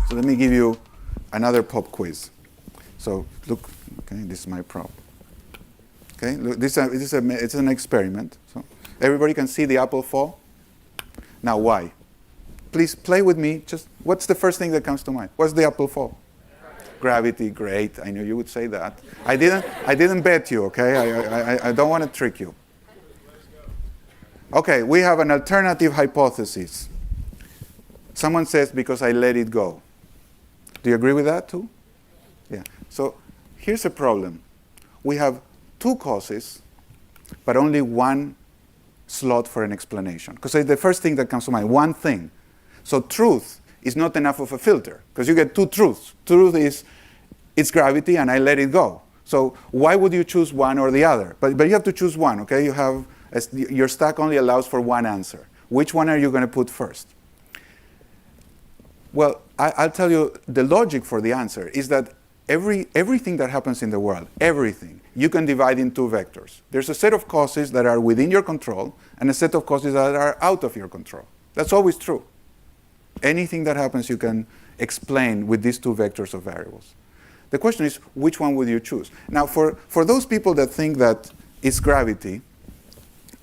So let me give you another pop quiz. So look, okay, this is my prop. Okay, look, it's an experiment. So everybody can see the apple fall. Now why? Please play with me. Just what's the first thing that comes to mind? What's the apple fall? Gravity. Great. I knew you would say that. I didn't bet you. Okay. I don't want to trick you. Okay. We have an alternative hypothesis. Someone says because I let it go. Do you agree with that too? Yeah. So here's a problem. We have two causes, but only one slot for an explanation. Because it's the first thing that comes to mind, one thing. So truth is not enough of a filter, because you get two truths. Truth is, it's gravity and I let it go. So why would you choose one or the other? But you have to choose one, okay? You have, your stack only allows for one answer. Which one are you going to put first? Well, I'll tell you the logic for the answer is that everything that happens in the world, everything, you can divide in two vectors. There's a set of causes that are within your control and a set of causes that are out of your control. That's always true. Anything that happens you can explain with these two vectors of variables. The question is, which one would you choose? Now, for those people that think that it's gravity,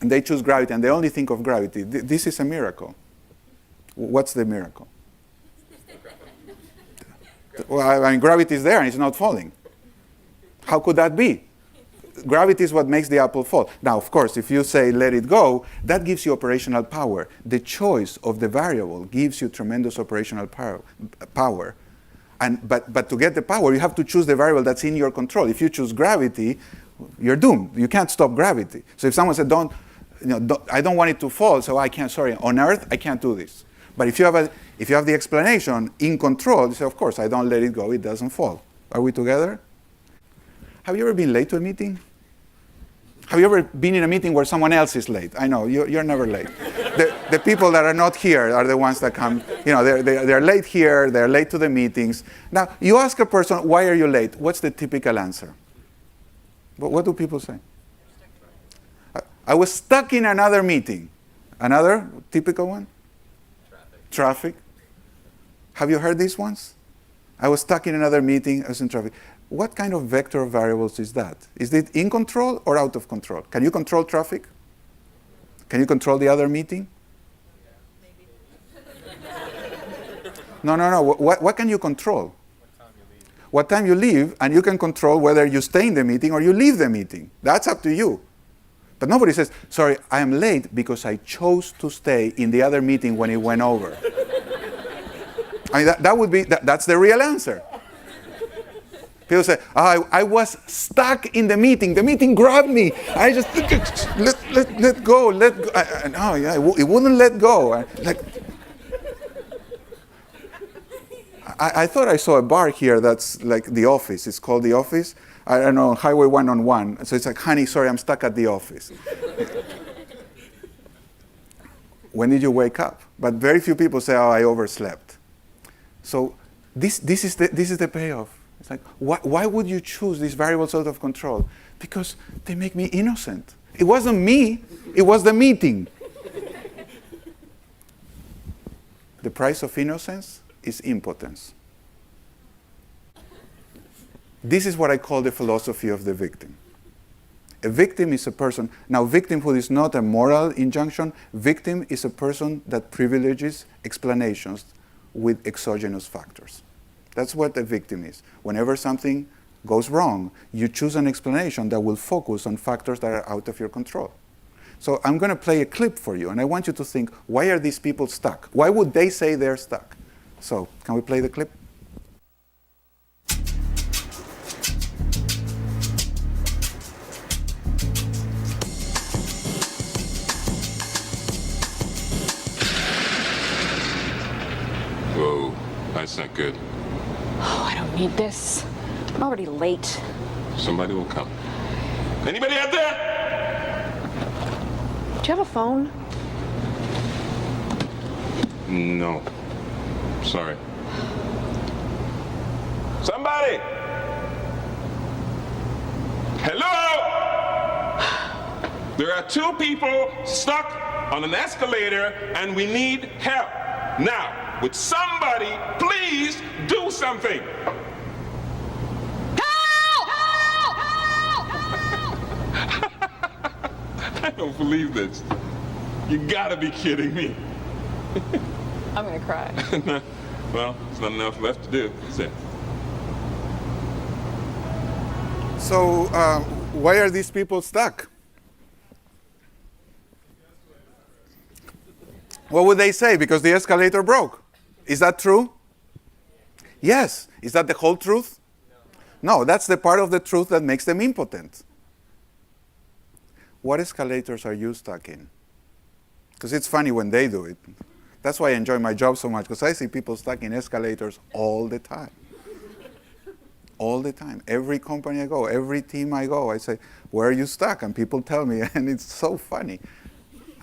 and they choose gravity and they only think of gravity, this is a miracle. What's the miracle? Well, I mean, gravity is there and it's not falling. How could that be? Gravity is what makes the apple fall. Now, of course, if you say let it go, that gives you operational power. The choice of the variable gives you tremendous operational power. But to get the power, you have to choose the variable that's in your control. If you choose gravity, you're doomed. You can't stop gravity. So if someone said, I don't want it to fall, so I can't, sorry, on Earth, I can't do this. But if you have the explanation in control, you say, of course, I don't let it go, it doesn't fall. Are we together? Have you ever been late to a meeting? Have you ever been in a meeting where someone else is late? I know, you're never late. The people that are not here are the ones that come, they're late here, they're late to the meetings. Now, you ask a person, why are you late? What's the typical answer? What do people say? I was stuck in another meeting. Another typical one? Traffic. Have you heard these ones? I was stuck in another meeting, I was in traffic. What kind of vector of variables is that? Is it in control or out of control? Can you control traffic? Can you control the other meeting? No. What can you control? What time you leave, and you can control whether you stay in the meeting or you leave the meeting. That's up to you. But nobody says, sorry, I am late because I chose to stay in the other meeting when it went over. I mean, that's the real answer. People say, I was stuck in the meeting. The meeting grabbed me. I just, let go. It wouldn't let go. I thought I saw a bar here that's like The Office. It's called The Office. I don't know, Highway 101. So it's like, honey, sorry, I'm stuck at the office. When did you wake up? But very few people say, I overslept. So this is the payoff. It's like, why would you choose these variables out of control? Because they make me innocent. It wasn't me, it was the meeting. The price of innocence is impotence. This is what I call the philosophy of the victim. A victim is a person, now victimhood is not a moral injunction, victim is a person that privileges explanations with exogenous factors. That's what a victim is. Whenever something goes wrong, you choose an explanation that will focus on factors that are out of your control. So I'm going to play a clip for you, and I want you to think, why are these people stuck? Why would they say they're stuck? So, can we play the clip? Whoa, that's not good. Oh, I don't need this. I'm already late. Somebody will come. Anybody out there? Do you have a phone? No. Sorry. Somebody! Hello? There are two people stuck on an escalator and we need help. Now, would somebody please something. I don't believe this. You gotta be kidding me. I'm gonna cry. Well, there's not enough left to do. That's it. So why are these people stuck? What would they say? Because the escalator broke. Is that true? Yes. Is that the whole truth? No, that's the part of the truth that makes them impotent. What escalators are you stuck in? Because it's funny when they do it. That's why I enjoy my job so much, because I see people stuck in escalators all the time. All the time. Every company I go, every team I go, I say, where are you stuck? And people tell me, and it's so funny.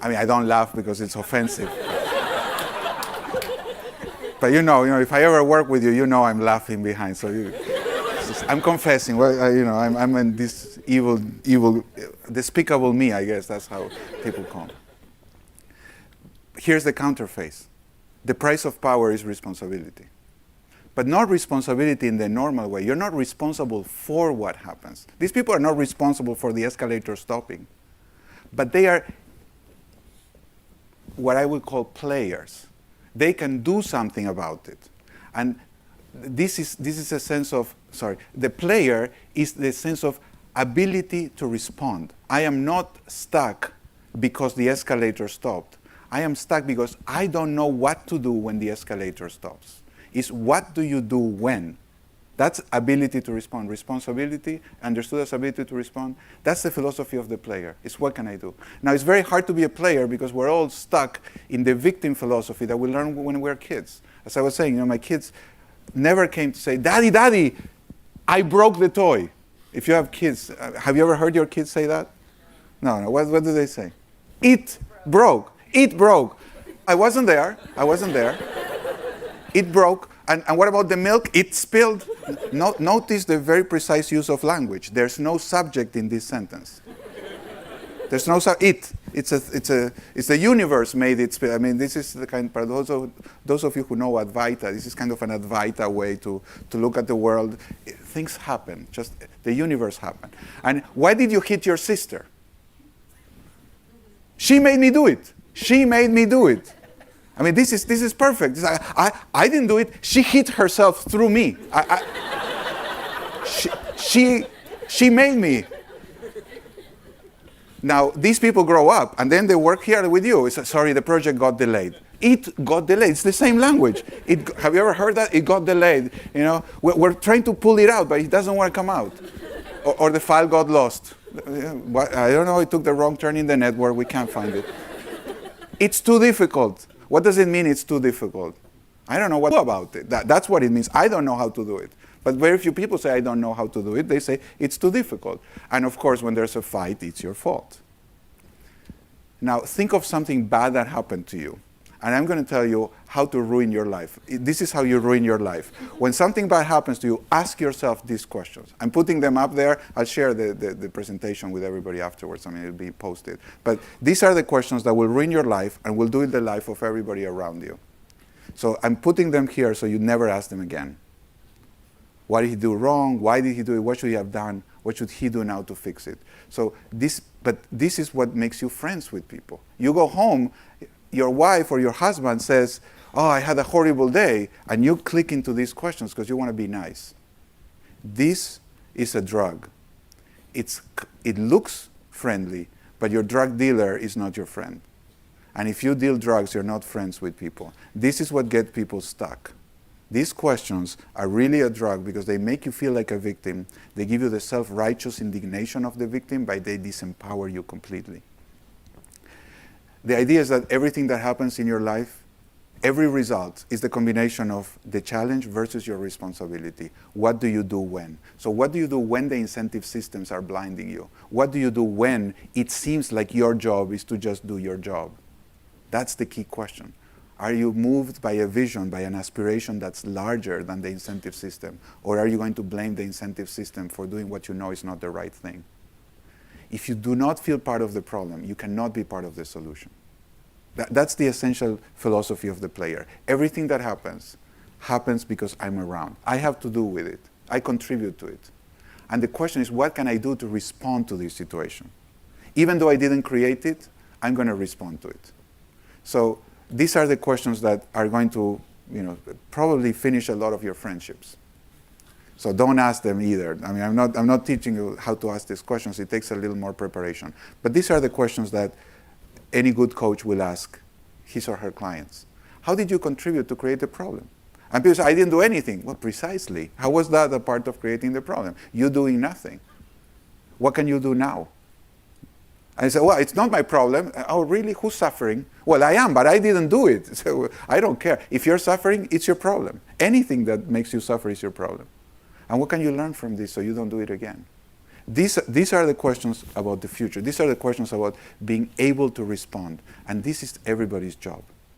I mean, I don't laugh because it's offensive. But you know, if I ever work with you, you know I'm laughing behind. So I'm confessing. Well, I'm in this evil, despicable me, I guess. That's how people come. Here's the counterface. The price of power is responsibility. But not responsibility in the normal way. You're not responsible for what happens. These people are not responsible for the escalator stopping. But they are what I would call players. They can do something about it. And this is a sense of, the player is the sense of ability to respond. I am not stuck because the escalator stopped. I am stuck because I don't know what to do when the escalator stops. It's what do you do when? That's ability to respond. Responsibility, understood as ability to respond. That's the philosophy of the player. It's what can I do? Now, it's very hard to be a player because we're all stuck in the victim philosophy that we learn when we're kids. As I was saying, my kids never came to say, Daddy, Daddy, I broke the toy. If you have kids, have you ever heard your kids say that? No. What do they say? It broke. It broke. I wasn't there. It broke. And what about the milk? It spilled. Notice the very precise use of language. There's no subject in this sentence. There's no it. It's the universe made it spill. I mean, this is the kind of those of you who know Advaita. This is kind of an Advaita way to look at the world. Things happen. Just the universe happened. And why did you hit your sister? She made me do it. She made me do it. I mean, this is perfect. I didn't do it. She hit herself through me. She made me. Now, these people grow up, and then they work here with you. It's, sorry, the project got delayed. It got delayed. It's the same language. Have you ever heard that? It got delayed. We're trying to pull it out, but it doesn't want to come out. Or the file got lost. I don't know. It took the wrong turn in the network. We can't find it. It's too difficult. What does it mean it's too difficult? I don't know what to do about it. That's what it means. I don't know how to do it. But very few people say, I don't know how to do it. They say, it's too difficult. And of course, when there's a fight, it's your fault. Now, think of something bad that happened to you. And I'm going to tell you how to ruin your life. This is how you ruin your life. When something bad happens to you, ask yourself these questions. I'm putting them up there. I'll share the presentation with everybody afterwards. I mean, it'll be posted. But these are the questions that will ruin your life and will do the life of everybody around you. So I'm putting them here so you never ask them again. What did he do wrong? Why did he do it? What should he have done? What should he do now to fix it? So this is what makes you friends with people. You go home, your wife or your husband says, oh, I had a horrible day, and you click into these questions because you want to be nice. This is a drug. It looks friendly, but your drug dealer is not your friend. And if you deal drugs, you're not friends with people. This is what gets people stuck. These questions are really a drug because they make you feel like a victim. They give you the self-righteous indignation of the victim, but they disempower you completely. The idea is that everything that happens in your life, every result is the combination of the challenge versus your responsibility. What do you do when? So what do you do when the incentive systems are blinding you? What do you do when it seems like your job is to just do your job? That's the key question. Are you moved by a vision, by an aspiration that's larger than the incentive system? Or are you going to blame the incentive system for doing what you know is not the right thing? If you do not feel part of the problem, you cannot be part of the solution. That's the essential philosophy of the player. Everything that happens, happens because I'm around. I have to do with it. I contribute to it. And the question is, what can I do to respond to this situation? Even though I didn't create it, I'm going to respond to it. So these are the questions that are going to, probably finish a lot of your friendships. So don't ask them either. I mean, I'm not teaching you how to ask these questions. It takes a little more preparation. But these are the questions that any good coach will ask his or her clients. How did you contribute to create the problem? And people say, I didn't do anything. Well, precisely. How was that a part of creating the problem? You doing nothing. What can you do now? And I say, well, it's not my problem. Oh, really? Who's suffering? Well, I am, but I didn't do it. So I don't care. If you're suffering, it's your problem. Anything that makes you suffer is your problem. And what can you learn from this so you don't do it again? These are the questions about the future. These are the questions about being able to respond. And this is everybody's job.